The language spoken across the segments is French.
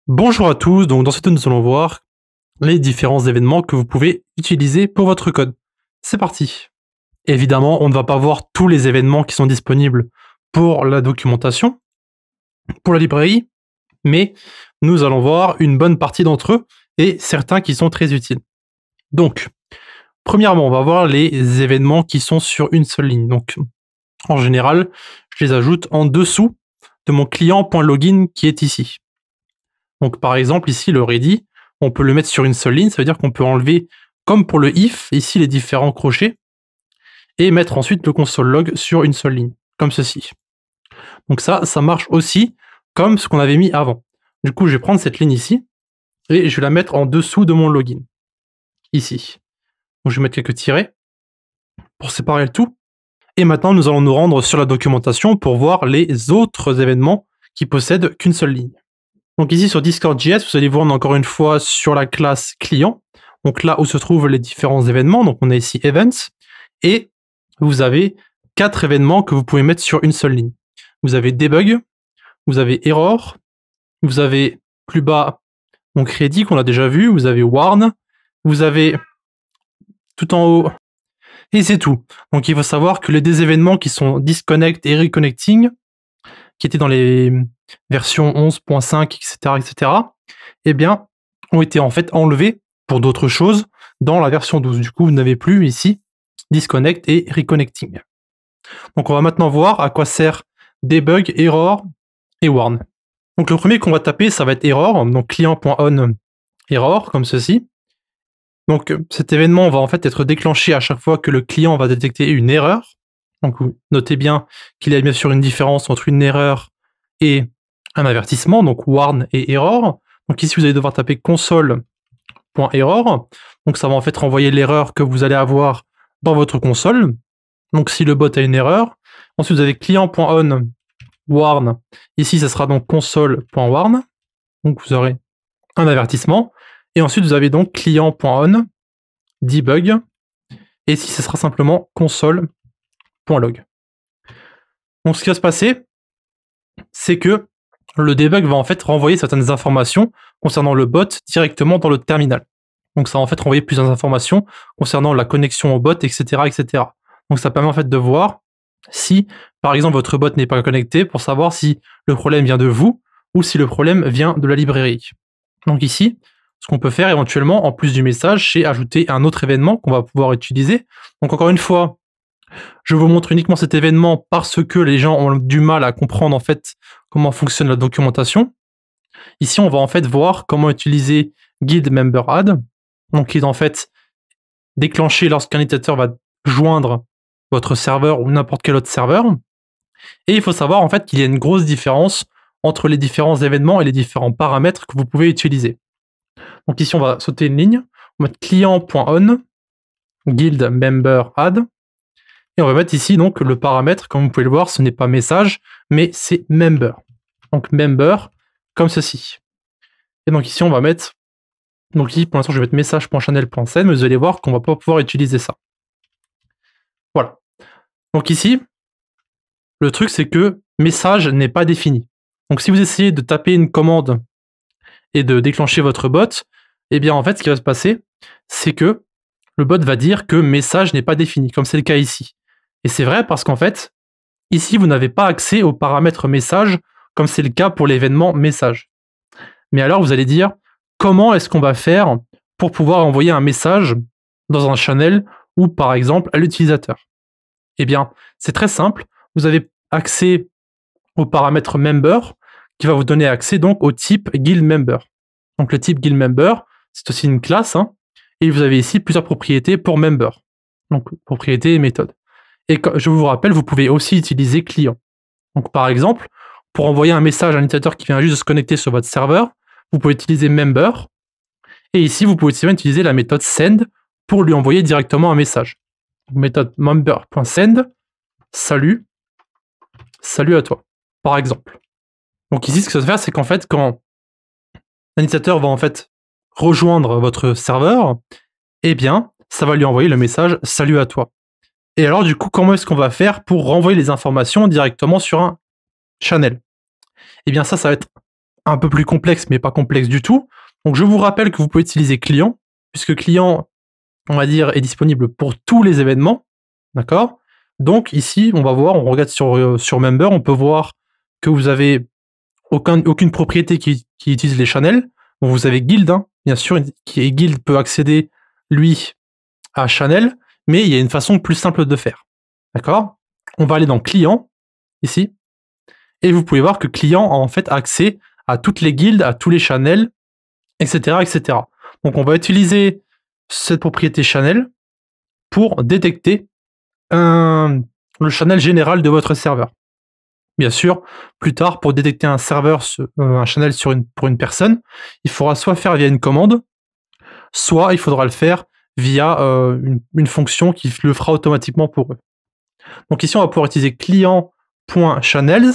Bonjour à tous, donc dans cette vidéo nous allons voir les différents événements que vous pouvez utiliser pour votre code. C'est parti. Évidemment, on ne va pas voir tous les événements qui sont disponibles pour la documentation, pour la librairie, mais nous allons voir une bonne partie d'entre eux et certains qui sont très utiles. Donc, premièrement, on va voir les événements qui sont sur une seule ligne. Donc, en général, je les ajoute en dessous de mon client.login qui est ici. Donc par exemple ici le ready, on peut le mettre sur une seule ligne, ça veut dire qu'on peut enlever comme pour le if, ici les différents crochets, et mettre ensuite le console log sur une seule ligne, comme ceci. Donc ça marche aussi comme ce qu'on avait mis avant. Du coup je vais prendre cette ligne ici, et je vais la mettre en dessous de mon login, ici. Donc je vais mettre quelques tirets pour séparer le tout. Et maintenant nous allons nous rendre sur la documentation pour voir les autres événements qui possèdent qu'une seule ligne. Donc ici sur Discord.js, vous allez voir encore une fois sur la classe client, donc là où se trouvent les différents événements, donc on a ici Events, et vous avez 4 événements que vous pouvez mettre sur une seule ligne. Vous avez Debug, vous avez Error, vous avez plus bas donc Ready qu'on a déjà vu, vous avez Warn, vous avez tout en haut, et c'est tout. Donc il faut savoir que les deux événements qui sont Disconnect et Reconnecting, qui étaient dans les versions 11.5, etc., eh bien, ont été en fait enlevés pour d'autres choses dans la version 12. Du coup, vous n'avez plus ici Disconnect et Reconnecting. Donc, on va maintenant voir à quoi sert Debug, Error et Warn. Donc, le premier qu'on va taper, ça va être Error, donc client.on error, comme ceci. Donc, cet événement va en fait être déclenché à chaque fois que le client va détecter une erreur. Donc, notez bien qu'il y a bien sûr une différence entre une erreur et un avertissement, donc warn et error. Donc ici, vous allez devoir taper console.error. Donc ça va en fait renvoyer l'erreur que vous allez avoir dans votre console. Donc si le bot a une erreur. Ensuite, vous avez client.on warn. Ici, ça sera donc console.warn. Donc vous aurez un avertissement. Et ensuite, vous avez donc client.on debug. Et ici, ce sera simplement console.log. Donc ce qui va se passer, c'est que le debug va en fait renvoyer certaines informations concernant le bot directement dans le terminal. Donc ça va en fait renvoyer plusieurs informations concernant la connexion au bot, etc., etc. Donc ça permet en fait de voir si, par exemple, votre bot n'est pas connecté pour savoir si le problème vient de vous ou si le problème vient de la librairie. Donc ici, ce qu'on peut faire éventuellement, en plus du message, c'est ajouter un autre événement qu'on va pouvoir utiliser. Donc encore une fois, je vous montre uniquement cet événement parce que les gens ont du mal à comprendre en fait comment fonctionne la documentation. Ici, on va en fait voir comment utiliser guild member add, donc qui est en fait déclenché lorsqu'un utilisateur va joindre votre serveur ou n'importe quel autre serveur. Et il faut savoir en fait qu'il y a une grosse différence entre les différents événements et les différents paramètres que vous pouvez utiliser. Donc ici, on va sauter une ligne, on va mettre client.on guild member add. Et on va mettre ici donc le paramètre, comme vous pouvez le voir, ce n'est pas message, mais c'est member. Donc member, comme ceci. Et donc ici, on va mettre, donc ici pour l'instant je vais mettre message.channel.send, mais vous allez voir qu'on ne va pas pouvoir utiliser ça. Voilà. Donc ici, le truc c'est que message n'est pas défini. Donc si vous essayez de taper une commande et de déclencher votre bot, eh bien en fait ce qui va se passer, c'est que le bot va dire que message n'est pas défini, comme c'est le cas ici. Et c'est vrai parce qu'en fait, ici, vous n'avez pas accès aux paramètres message, comme c'est le cas pour l'événement message. Mais alors, vous allez dire, comment est-ce qu'on va faire pour pouvoir envoyer un message dans un channel ou, par exemple, à l'utilisateur? Eh bien, c'est très simple. Vous avez accès au paramètre member, qui va vous donner accès donc au type guild member. Donc, le type guild member, c'est aussi une classe, hein, et vous avez ici plusieurs propriétés pour member. Donc, propriétés et méthodes. Et je vous rappelle, vous pouvez aussi utiliser client. Donc par exemple, pour envoyer un message à un utilisateur qui vient juste de se connecter sur votre serveur, vous pouvez utiliser member. Et ici, vous pouvez aussi utiliser la méthode send pour lui envoyer directement un message. Donc, méthode member.send, salut à toi, par exemple. Donc ici, ce que ça va faire, c'est qu'en fait, quand un utilisateur va en fait rejoindre votre serveur, eh bien, ça va lui envoyer le message salut à toi. Et alors, du coup, comment est-ce qu'on va faire pour renvoyer les informations directement sur un channel? Eh bien, ça va être un peu plus complexe, mais pas complexe du tout. Donc je vous rappelle que vous pouvez utiliser client, puisque client, on va dire, est disponible pour tous les événements. D'accord? Donc ici, on va voir, on regarde sur Member, on peut voir que vous avez aucune propriété qui utilise les channels. Bon, vous avez Guild, hein, bien sûr, qui Guild peut accéder, lui, à Channel, mais il y a une façon plus simple de faire. D'accord? On va aller dans Client, ici, et vous pouvez voir que Client a en fait accès à toutes les guildes, à tous les channels, etc., etc. Donc on va utiliser cette propriété channel pour détecter le channel général de votre serveur. Bien sûr, plus tard, pour détecter un serveur, un channel pour une personne, il faudra soit faire via une commande, soit il faudra le faire via une fonction qui le fera automatiquement pour eux. Donc ici, on va pouvoir utiliser client.channels.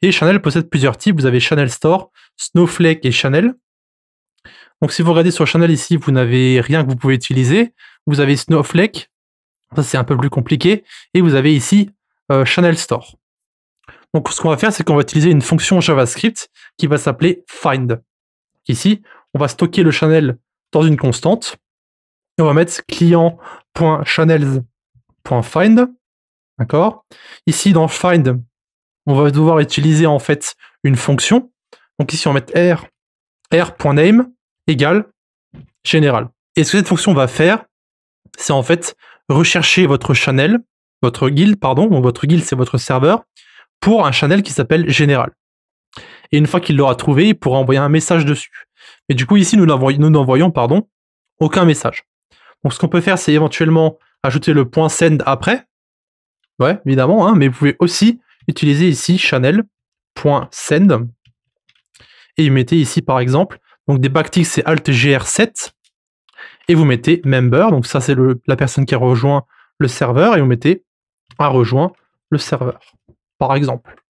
Et Channel possède plusieurs types. Vous avez Channel Store, Snowflake et Channel. Donc si vous regardez sur Channel ici, vous n'avez rien que vous pouvez utiliser. Vous avez Snowflake, ça c'est un peu plus compliqué. Et vous avez ici Channel Store. Donc ce qu'on va faire, c'est qu'on va utiliser une fonction JavaScript qui va s'appeler find. Ici, on va stocker le channel dans une constante. Et on va mettre client.channels.find. D'accord? Ici, dans find, on va devoir utiliser en fait une fonction. Donc ici, on va mettre r.name égale général. Et ce que cette fonction va faire, c'est en fait rechercher votre channel, votre guild, pardon, donc votre guild, c'est votre serveur, pour un channel qui s'appelle général. Et une fois qu'il l'aura trouvé, il pourra envoyer un message dessus. Mais du coup, ici, nous n'envoyons aucun message. Donc ce qu'on peut faire, c'est éventuellement ajouter le point send après. Ouais, évidemment, hein, mais vous pouvez aussi utiliser ici channel.send. Et vous mettez ici, par exemple, donc des backticks, c'est Alt-GR7. Et vous mettez member, donc ça, c'est la personne qui a rejoint le serveur. Et vous mettez a rejoint le serveur, par exemple.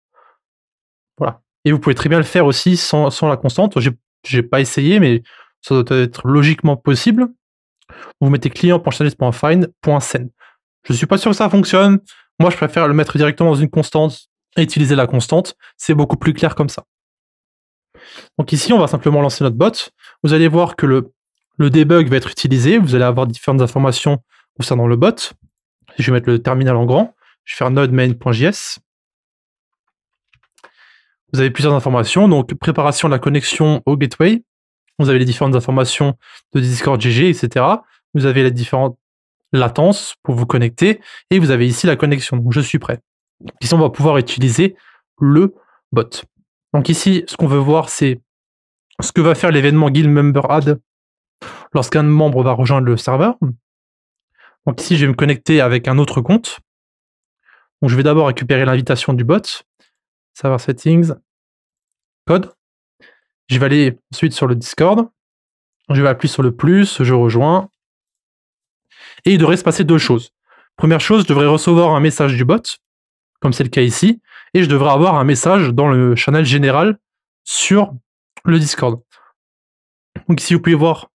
Voilà. Et vous pouvez très bien le faire aussi sans la constante. J'ai pas essayé, mais ça doit être logiquement possible. Vous mettez client.channels.find.send. Je suis pas sûr que ça fonctionne. Moi, je préfère le mettre directement dans une constante et utiliser la constante. C'est beaucoup plus clair comme ça. Donc ici, on va simplement lancer notre bot. Vous allez voir que le debug va être utilisé. Vous allez avoir différentes informations concernant le bot. Je vais mettre le terminal en grand. Je vais faire node main.js. Vous avez plusieurs informations. Donc, préparation de la connexion au gateway. Vous avez les différentes informations de Discord GG, etc. Vous avez les différentes latences pour vous connecter. Et vous avez ici la connexion. Donc, je suis prêt. Ici, on va pouvoir utiliser le bot. Donc ici, ce qu'on veut voir, c'est ce que va faire l'événement guild member add lorsqu'un membre va rejoindre le serveur. Donc ici, je vais me connecter avec un autre compte. Donc je vais d'abord récupérer l'invitation du bot. Server settings, code. Je vais aller ensuite sur le Discord. Je vais appuyer sur le plus, je rejoins. Et il devrait se passer deux choses. Première chose, je devrais recevoir un message du bot, comme c'est le cas ici, et je devrais avoir un message dans le channel général sur le Discord. Donc ici, vous pouvez voir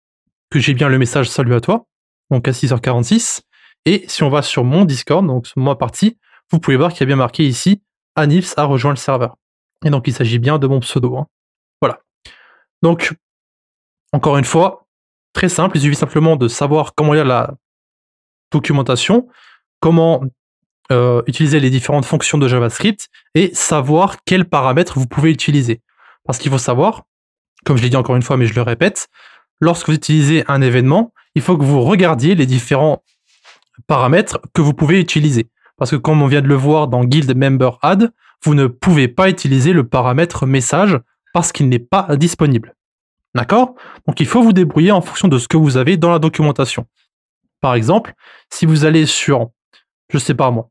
que j'ai bien le message salut à toi, donc à 6h46. Et si on va sur mon Discord, donc sur ma partie, vous pouvez voir qu'il y a bien marqué ici Anils a rejoint le serveur. Et donc il s'agit bien de mon pseudo. Hein. Voilà. Donc, encore une fois, très simple, il suffit simplement de savoir comment il y a la documentation, comment utiliser les différentes fonctions de JavaScript et savoir quels paramètres vous pouvez utiliser. Parce qu'il faut savoir, comme je l'ai dit encore une fois, mais je le répète, lorsque vous utilisez un événement, il faut que vous regardiez les différents paramètres que vous pouvez utiliser. Parce que comme on vient de le voir dans Guild Member Add, vous ne pouvez pas utiliser le paramètre message parce qu'il n'est pas disponible. D'accord? Donc il faut vous débrouiller en fonction de ce que vous avez dans la documentation. Par exemple, si vous allez sur, je sais pas moi,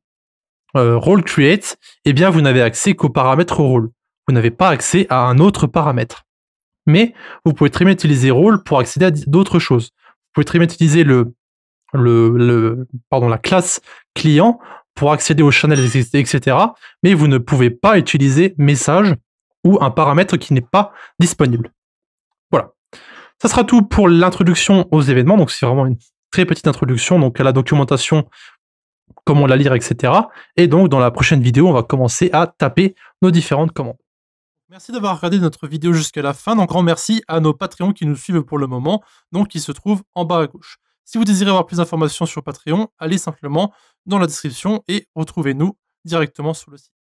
role create, eh bien vous n'avez accès qu'au paramètre role. Vous n'avez pas accès à un autre paramètre. Mais vous pouvez très bien utiliser role pour accéder à d'autres choses. Vous pouvez très bien utiliser la classe client pour accéder aux channels, etc. Mais vous ne pouvez pas utiliser message ou un paramètre qui n'est pas disponible. Voilà. Ça sera tout pour l'introduction aux événements. Donc c'est vraiment une très petite introduction donc à la documentation, comment la lire, etc. Et donc dans la prochaine vidéo, on va commencer à taper nos différentes commandes. Merci d'avoir regardé notre vidéo jusqu'à la fin. Donc, grand merci à nos Patreons qui nous suivent pour le moment, donc qui se trouvent en bas à gauche. Si vous désirez avoir plus d'informations sur Patreon, allez simplement dans la description et retrouvez-nous directement sur le site.